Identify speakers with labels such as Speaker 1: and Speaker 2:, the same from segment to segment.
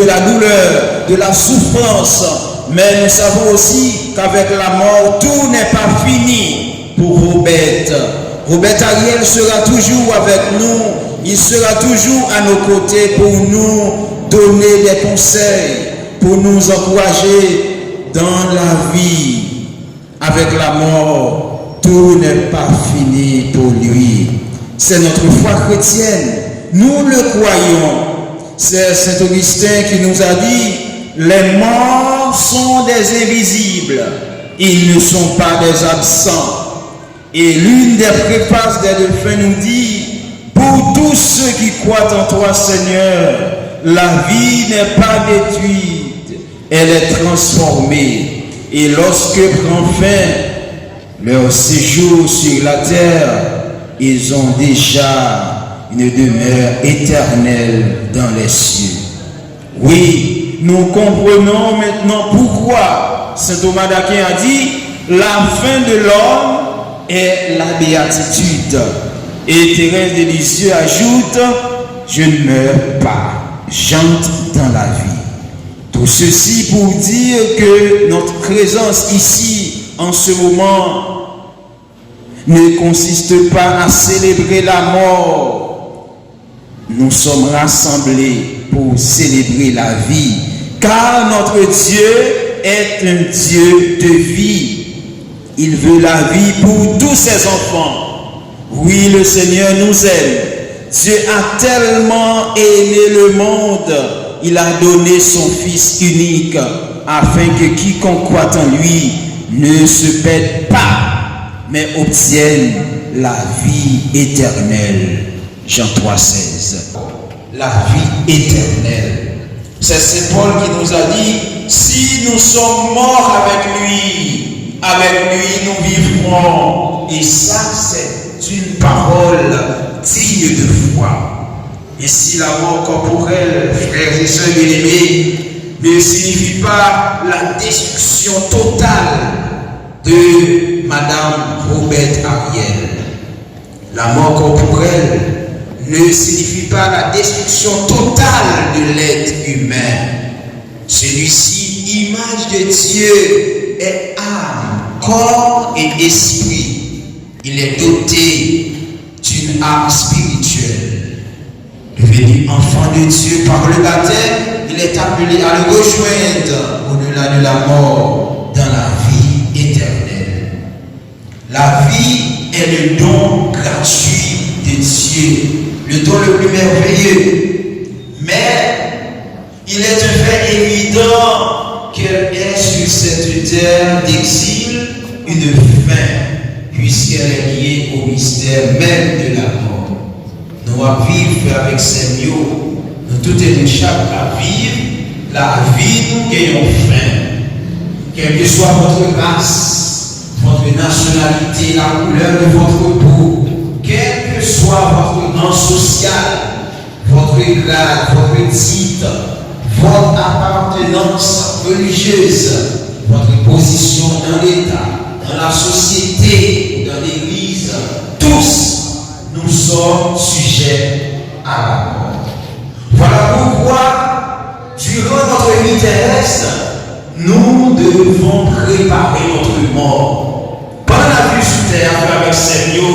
Speaker 1: la douleur, de la souffrance. Mais nous savons aussi qu'avec la mort, tout n'est pas fini pour Robert. Robert Ariel sera toujours avec nous. Il sera toujours à nos côtés pour nous donner des conseils, pour nous encourager dans la vie. Avec la mort, tout n'est pas fini pour lui. C'est notre foi chrétienne. Nous le croyons. C'est Saint Augustin qui nous a dit, les morts sont des invisibles. Ils ne sont pas des absents. Et l'une des préfaces des Delphin nous dit, pour tous ceux qui croient en toi, Seigneur, la vie n'est pas détruite, elle est transformée. Et lorsque prend fin leur séjour sur la terre, ils ont déjà une demeure éternelle dans les cieux. Oui, nous comprenons maintenant pourquoi Saint Thomas d'Aquin a dit, la fin de l'homme est la béatitude. Et Thérèse de Lisieux ajoute, je ne meurs pas, j'entre dans la vie. Tout ceci pour dire que notre présence ici, en ce moment, ne consiste pas à célébrer la mort. Nous sommes rassemblés pour célébrer la vie, car notre Dieu est un Dieu de vie. Il veut la vie pour tous ses enfants. Oui, le Seigneur nous aime. Dieu a tellement aimé le monde, il a donné son Fils unique, afin que quiconque croit en lui ne se perde pas, mais obtienne la vie éternelle. Jean 3,16. La vie éternelle. C'est Saint Paul qui nous a dit, si nous sommes morts avec lui nous vivrons. Et ça, c'est une parole digne de foi. Et si la mort corporelle, frères et sœurs bien-aimés, ne signifie pas la destruction totale de Madame Robert Ariel. La mort corporelle ne signifie pas la destruction totale de l'être humain. Celui-ci, image de Dieu, est âme, corps et esprit. Il est doté d'une âme spirituelle. Devenu enfant de Dieu par le baptême, il est appelé à le rejoindre au-delà de la mort dans la vie éternelle. La vie est le don gratuit de Dieu, le don le plus merveilleux. Mais il est un fait évident qu'elle est sur cette terre d'exil une fin, puisqu'elle est liée au mystère même de la mort. Nous allons vivre avec Seigneur, nous tout échappons à vivre, la vie nous gagnons fin. Quelle que soit votre race, votre nationalité, la couleur de votre peau, quel que soit votre rang social, votre grade, votre titre, votre appartenance religieuse, votre position dans l'État, dans la société, dans l'Église, tous nous sommes sujets à la mort. Voilà pourquoi, durant notre vie terrestre, nous devons préparer notre mort. Pendant la vie sur terre avec Seigneur,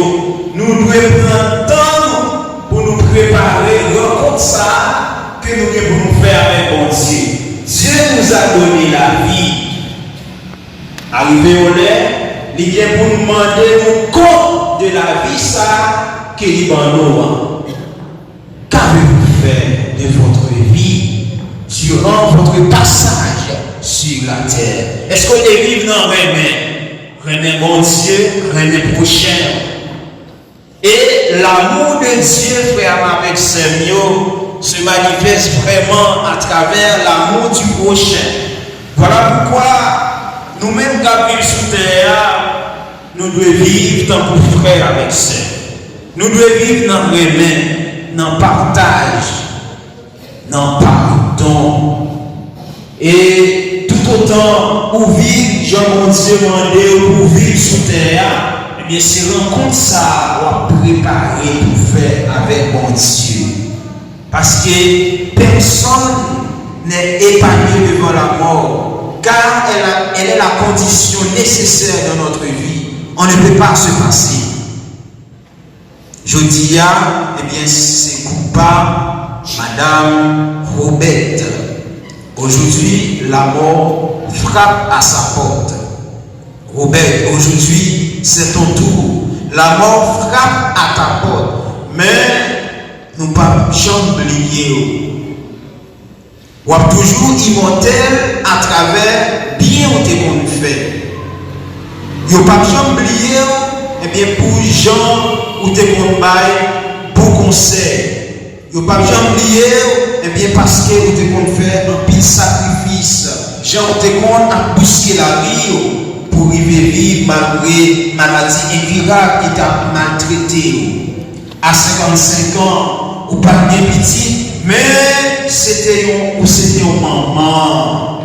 Speaker 1: nous devons prendre temps pour nous préparer, rencontre ça que nous devons faire avec bon Dieu. Dieu nous a donné la vie. Arrivé au lait, il vient pour nous demander le compte de la vie ça que nous avons. Qu'avez-vous fait de votre vie durant votre passage sur la terre? Est-ce que vous vivez dans René mon Dieu, René prochain? Et l'amour de Dieu, frère, avec Seigneur, se manifeste vraiment à travers l'amour du prochain. Voilà pourquoi nous-mêmes qui vivons sur terre, nous devons vivre tant que frères avec Seigneur. Nous devons vivre dans le remède, dans le partage, dans le pardon. Et tout autant où vivre, Jean mon Dieu demandé pour vivre sur terre, eh bien c'est rencontre ça on préparer pour faire avec mon Dieu. Parce que personne n'est épargnée devant la mort, car elle est la condition nécessaire de notre vie. On ne peut pas se passer. Je dis, eh bien, c'est coupable, Madame Robette. Aujourd'hui, la mort frappe à sa porte. Robert, aujourd'hui, c'est ton tour. La mort frappe à ta porte. Mais nous ne pouvons pas oublier. Ou toujours immortel à travers bien où tu qu'on fait. Nous ne pouvons pas oublier, eh bien, pour gens où tu qu'on bail, pour conseil. Nous ne pouvons pas oublier, eh bien, parce que vous devez faire un pile sacrifice. Jean te compte à pousser la vie pour y vivre malgré maladie incurable qui t'a maltraité. À 55 ans, ou pas bien petit, mais c'était une maman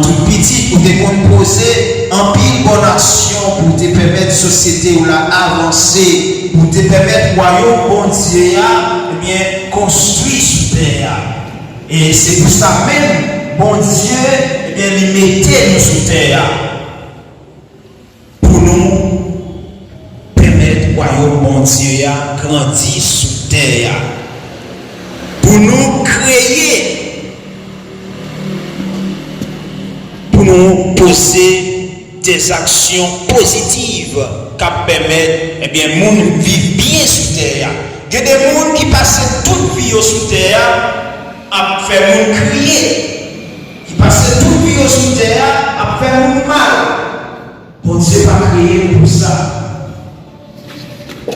Speaker 1: toute petite, pour te composer en pile bonne action pour te permettre la société ou la avancer, pour te permettre le royaume bon Dieu, eh bien, construire sous terre. Et c'est pour ça même, bon Dieu, eh bien, il mettait nous sous terre. Pour nous permettre le royaume bon Dieu grandir sous terre. Pour nous créer, pour nous poser des actions positives qui permettent, eh bien, monde vivre bien sous terre. Il y a des gens qui passent toute vie sous terre à faire monde crier. Qui passent toute vie sous terre à faire monde mal. Bon Dieu pas créé pour ça.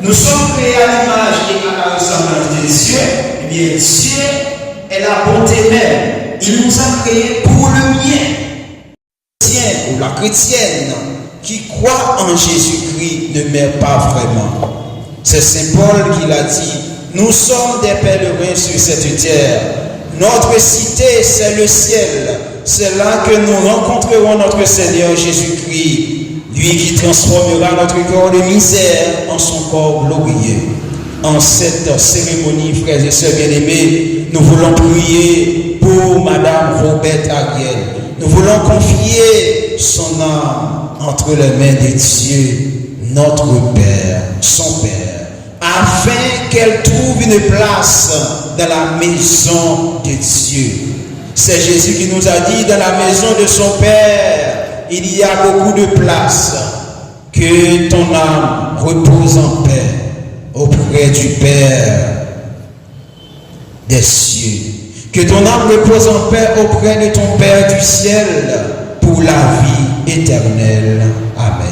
Speaker 1: Nous sommes créés à l'image et à la ressemblance de Dieu. Eh bien, Dieu est la bonté même. Il nous a créés pour le bien. Ou la chrétienne qui croit en Jésus-Christ ne meurt pas vraiment. C'est Saint Paul qui l'a dit. Nous sommes des pèlerins sur cette terre. Notre cité, c'est le ciel. C'est là que nous rencontrerons notre Seigneur Jésus-Christ. Lui qui transformera notre corps de misère en son corps glorieux. En cette cérémonie, frères et sœurs bien-aimés, nous voulons prier pour Madame Robette Ariel. Nous voulons confier son âme entre les mains de Dieu, notre Père, son Père, afin qu'elle trouve une place dans la maison de Dieu. C'est Jésus qui nous a dit, dans la maison de son Père, il y a beaucoup de place. Que ton âme repose en paix auprès du Père des cieux. Que ton âme repose en paix auprès de ton Père du ciel pour la vie éternelle. Amen.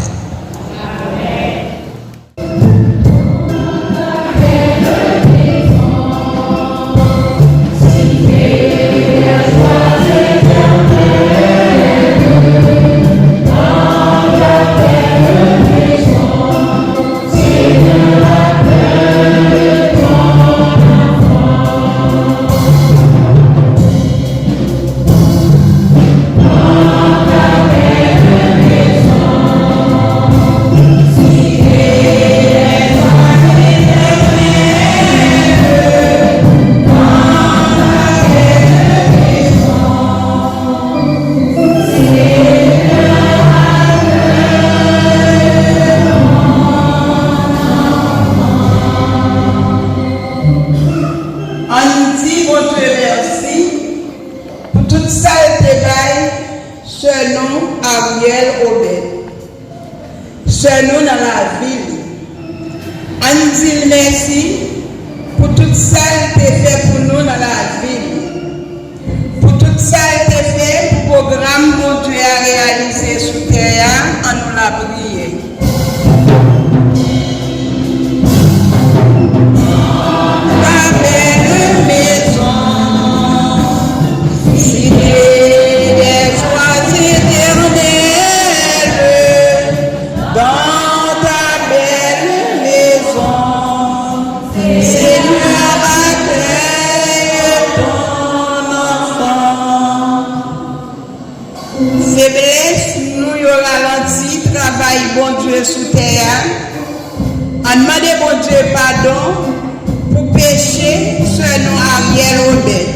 Speaker 2: Pour pécher, ce nom Ariel Robert.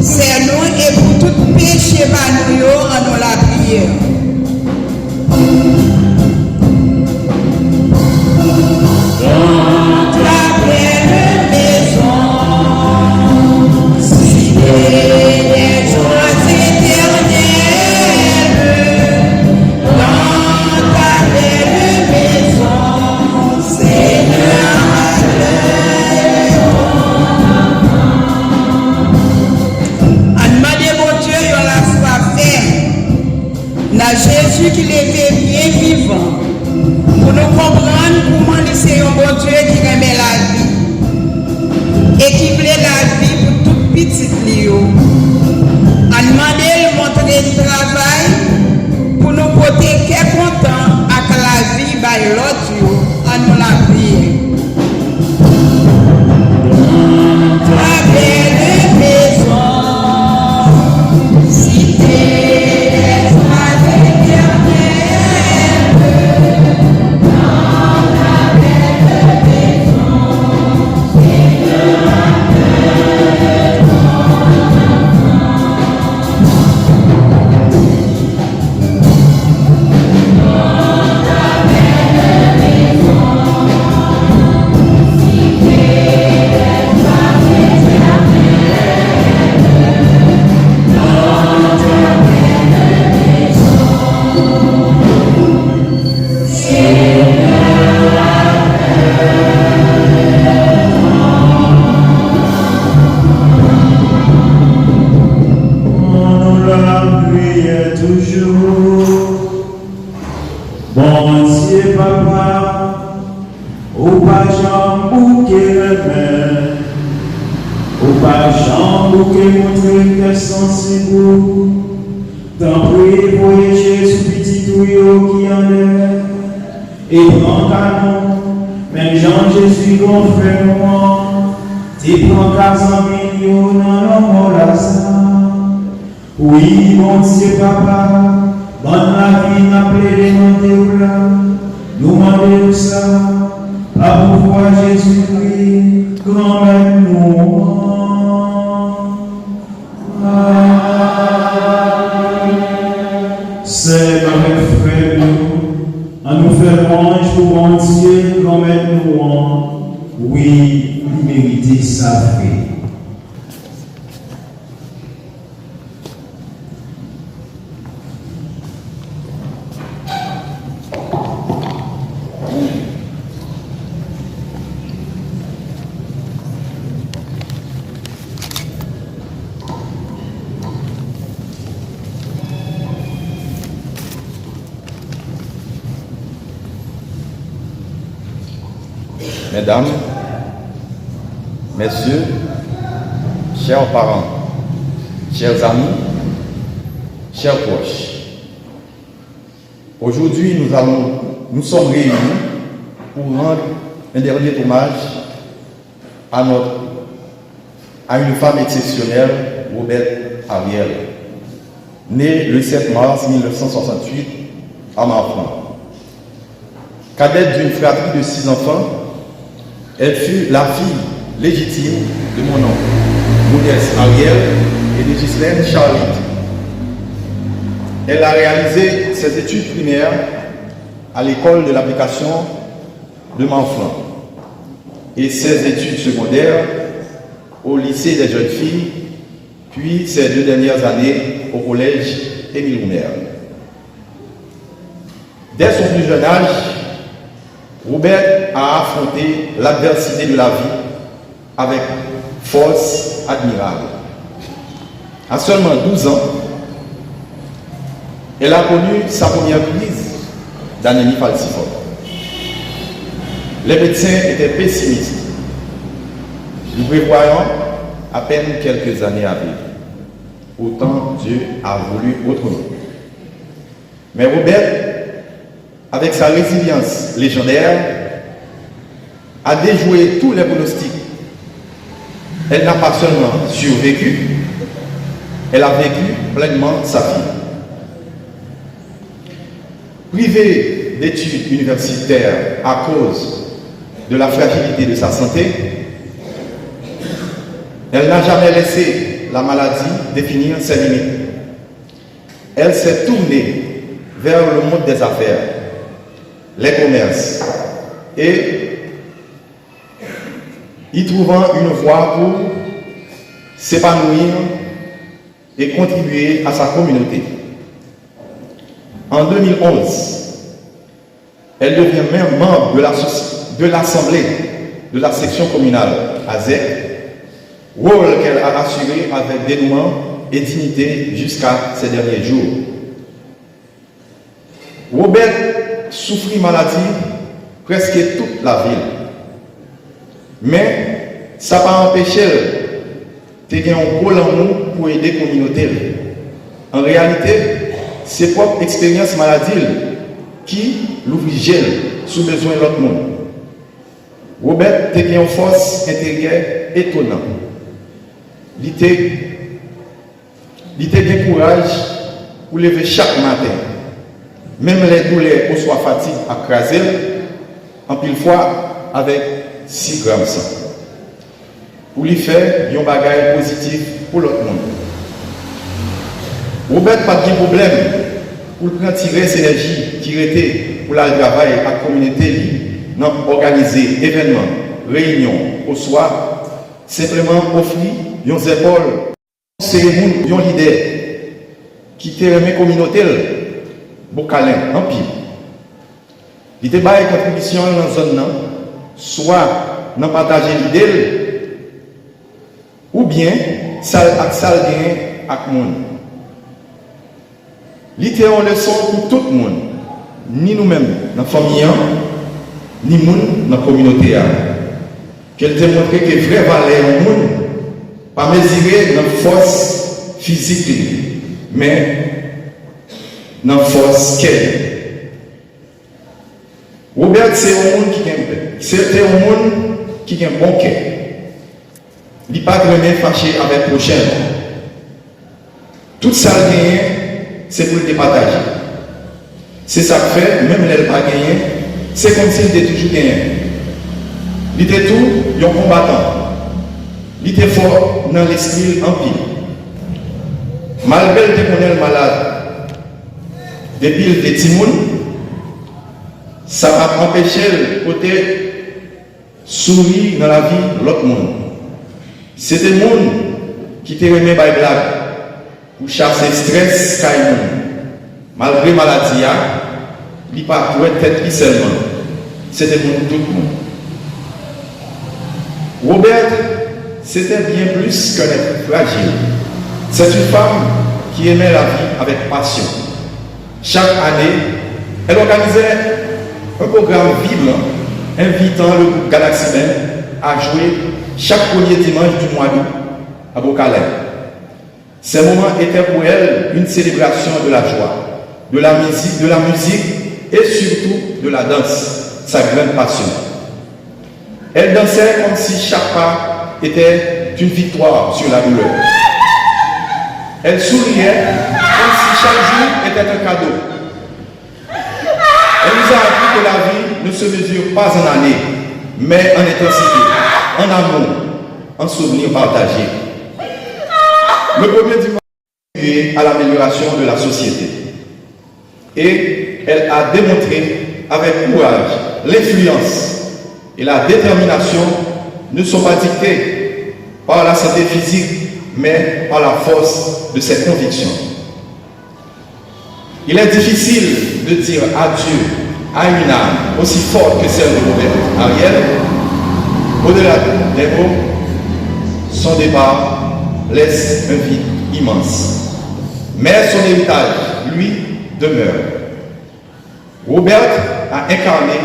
Speaker 2: C'est nous et pour c'est beau. Tant prie, voyez Jésus, petit tuyau qui en est. Et prends canon, même Jean-Jésus, confrère-moi. Tu prends 400 millions dans l'homme Lazare. Oui, mon Dieu, papa, bonne la vie, n'a plaidé mon là. Nous demandons ça, à pouvoir Jésus-Christ, grand-mère nous. C'est avec frère nous, à nous faire louange pour mon Dieu, grand-mère nous. Oui, il mérite sa vie.
Speaker 3: Mesdames, Messieurs, chers parents, chers amis, chers proches, aujourd'hui nous sommes réunis pour rendre un dernier hommage à une femme exceptionnelle, Robette Ariel, née le 7 mars 1968 à Marfan. Cadette d'une fratrie de 6 enfants, elle fut la fille légitime de mon oncle, Modeste Ariel, et de Ghislaine Charlotte. Elle a réalisé ses études primaires à l'école de l'application de Manflan et ses études secondaires au lycée des jeunes filles, puis ses 2 dernières années au collège Émile Roumer. Dès son plus jeune âge, Robert a affronté l'adversité de la vie avec force admirable. À seulement 12 ans, elle a connu sa première crise d'anémie falciforme. Les médecins étaient pessimistes, nous prévoyant à peine quelques années à vivre. Autant Dieu a voulu autrement. Mais Robert, avec sa résilience légendaire, a déjoué tous les pronostics. Elle n'a pas seulement survécu, elle a vécu pleinement sa vie. Privée d'études universitaires à cause de la fragilité de sa santé, elle n'a jamais laissé la maladie définir ses limites. Elle s'est tournée vers le monde des affaires, les commerces, et y trouvant une voie pour s'épanouir et contribuer à sa communauté. En 2011, elle devient même membre de l'Assemblée de la section communale AZEC, rôle qu'elle a assuré avec dénouement et dignité jusqu'à ses derniers jours. Robert souffrit maladie presque toute la ville. Mais ça n'a pas empêché de gagner un gros amour pour aider la communauté. En réalité, c'est propre expérience maladie qui l'oblige sous besoin de l'autre monde. Robert a une force intérieure étonnante. Il a du courage pour lever chaque matin. Même les douleurs ou soit fatigue à craser, en pile fois avec 6 grammes de sang. Pour lui faire un bagage positif pour l'autre monde. Robert n'a pas de problème pour prendre tirer cette énergie qui était pour le travail à la communauté, non organiser événements, réunions, au soir, simplement offrir des épaules, cérémonie, un leader qui te remet la communauté, bon câlin, en pile. Il te bat une contribution dans la zone, soit dans partager l'idée, ou bien ça gagne avec le monde. L'idée est une leçon pour tout le monde, ni nous-mêmes dans la famille, ni nous dans la communauté. Qu'elle démontre que vraie valeur au monde, pas mesurer notre force physique, mais dans la force qu'elle. Robert, c'est un monde qui a un bon cœur. Il n'est pas vraiment fâché avec le prochain. Tout ça, c'est pour le partager. C'est ça que fait, même elle n'a pas gagné, c'est comme s'il était toujours gagné. Il était tout, il est un combattant. Il était fort dans l'esprit en pile. Malgré qu'il est malade, depuis le petit monde, ça va empêcher le côté sourire dans la vie de l'autre monde. C'est des gens qui te remettent par blague pour chasser le stress qu'il y a. Malgré la maladie, il n'y a pas de tête qui seulement. C'est des gens tout le monde. Robert, c'était bien plus qu'un être fragile. C'est une femme qui aimait la vie avec passion. Chaque année, elle organisait un programme vibrant invitant le groupe Galaxy Band à jouer chaque premier dimanche du mois d'août à Bocalem. Ces moments étaient pour elle une célébration de la joie, de la musique et surtout de la danse, sa grande passion. Elle dansait comme si chaque pas était une victoire sur la douleur. Elle souriait comme si chaque jour était un cadeau. Elle nous a appris que la vie ne se mesure pas en années, mais en intensité, en amour, en souvenirs partagés. Le premier dimanche est à l'amélioration de la société. Et elle a démontré avec courage l'influence et la détermination ne sont pas dictées par la santé physique, mais par la force de ses convictions. Il est difficile de dire adieu à une âme aussi forte que celle de Robert Ariel. Au-delà des mots, son départ laisse un vide immense. Mais son héritage, lui, demeure. Robert a incarné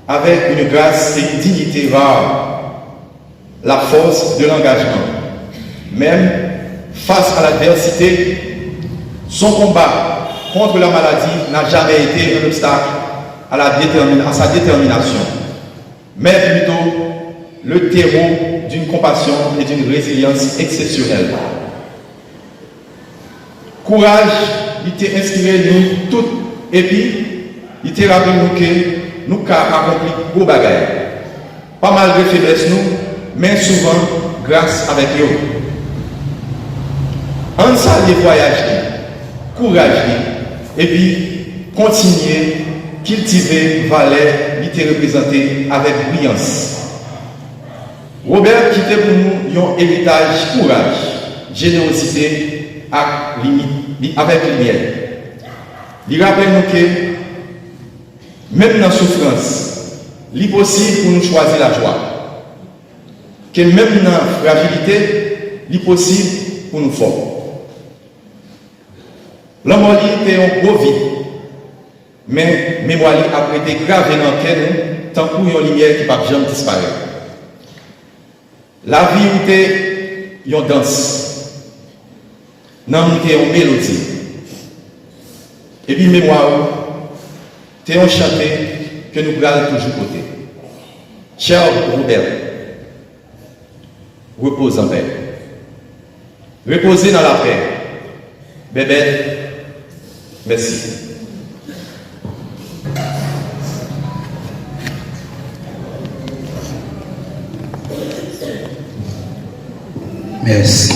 Speaker 3: avec une grâce et une dignité rare la force de l'engagement. Même face à l'adversité, son combat contre la maladie n'a jamais été un obstacle à sa détermination, mais plutôt le terreau d'une compassion et d'une résilience exceptionnelle. Courage, il t'a inspiré nous toutes, et puis il t'a rappelé nous que nous avons accompli beaucoup de bagages. Pas mal de faiblesses nous, mais souvent grâce avec eux. En ça, les voyages, courage, et puis continuer, cultiver, valeur, il t'a représenté avec brillance. Robert quittait pour nous un héritage courage, générosité avec lumière. Il rappelle nous que même dans la souffrance, il est possible pour nous choisir la joie. Que même dans la fragilité, il est possible pour nous former. L'homme était un gros vide, mais mémoire a été gravée dans le cœur, tant qu'il y a une lumière qui ne va jamais disparaître. La vie était une danse, non, était une mélodie. Et puis mémoire, c'est un chanté que nous gardons toujours côté. Cher Robert, repose en paix. Reposez dans la paix. Bébé, merci.
Speaker 4: Merci.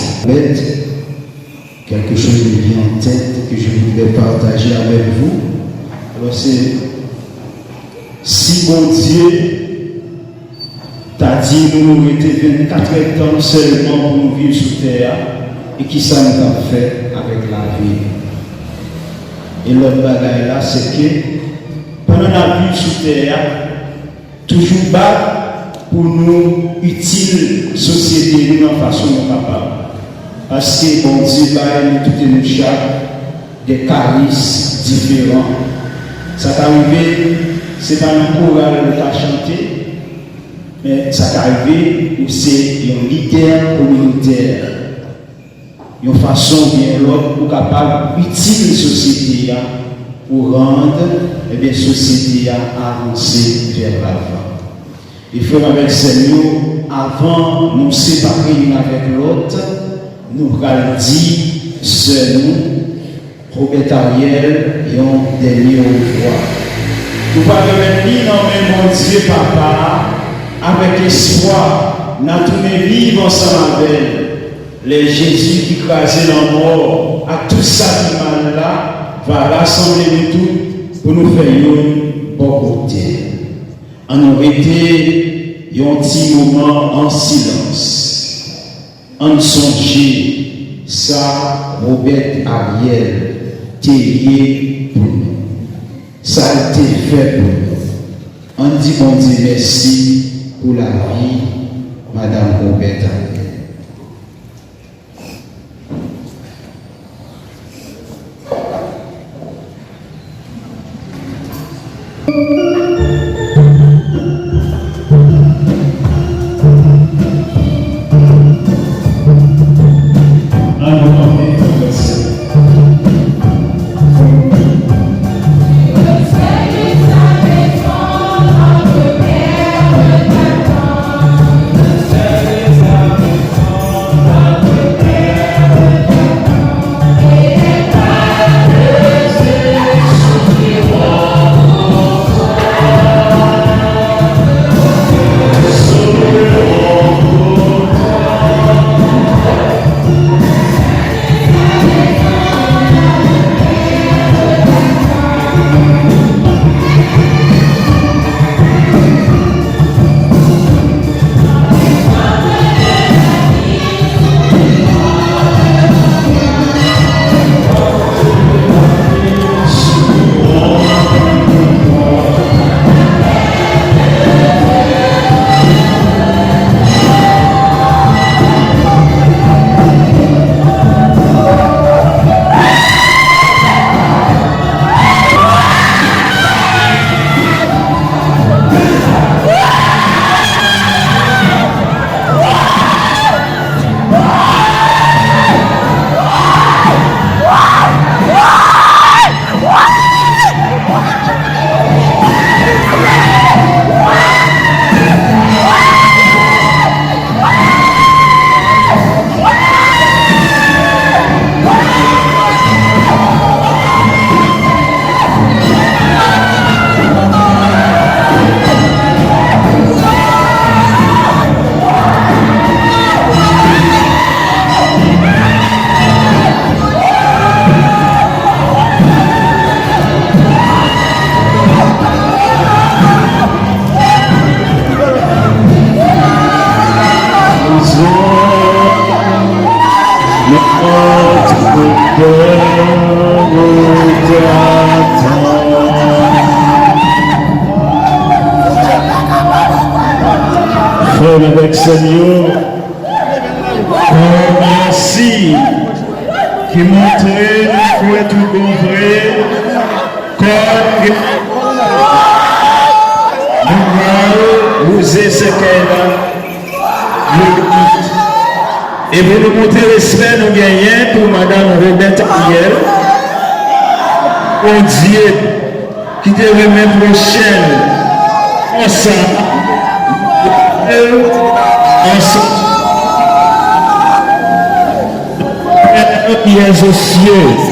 Speaker 4: Quelque chose me vient en tête que je voulais partager avec vous. Alors c'est, si bon Dieu t'a dit nous étions 24 ans seulement pour nous vivre sur terre, et qui ça nous a fait avec la vie. Et l'autre bagaille là, c'est que pendant la vie sur terre, toujours bas pour nous utile société, nous en façon capable. Parce que bon Dieu nous tout nous chaque des charismes différents. Ça t'est arrivé, c'est pas un choral de chanter, mais ça t'est arrivé où c'est un leader communautaire. une façon bien l'autre pour capable utile société pour rendre la société avancer vers l'avant. Et frère avec Seigneur, avant nous séparer l'une avec l'autre, nous allons dire, c'est nous, Robert Ariel, et on dernier au revoir. Nous allons remettre dans le même Dieu, Papa, avec espoir, nous allons vivre ensemble avec les Jésus qui crasait la mort, à tout ça qui mal là, va rassembler nous tous pour nous faire une bonne côté. On aurait été un petit moment en silence. On songeait ça, Robert Ariel, terrier pour nous. Ça a été fait pour nous. On dit bon Dieu merci pour la vie, Madame Robert Ariel.
Speaker 2: Frère avec Seigneur, merci qui montre nous pouvons tout comprendre comme nous vous ce qu'elle et pour nous montrer le respect nous gagnons pour Madame Robert Ariel, on Dieu qui te remet prochaine ensemble. Ensemble. Qui est aux cieux.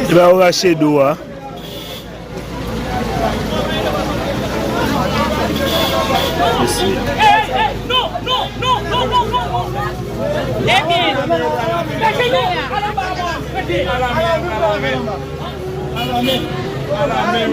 Speaker 5: Tu vas arracher d'eau, hein?
Speaker 6: Non, non, non, non, non, non, non. À la mer.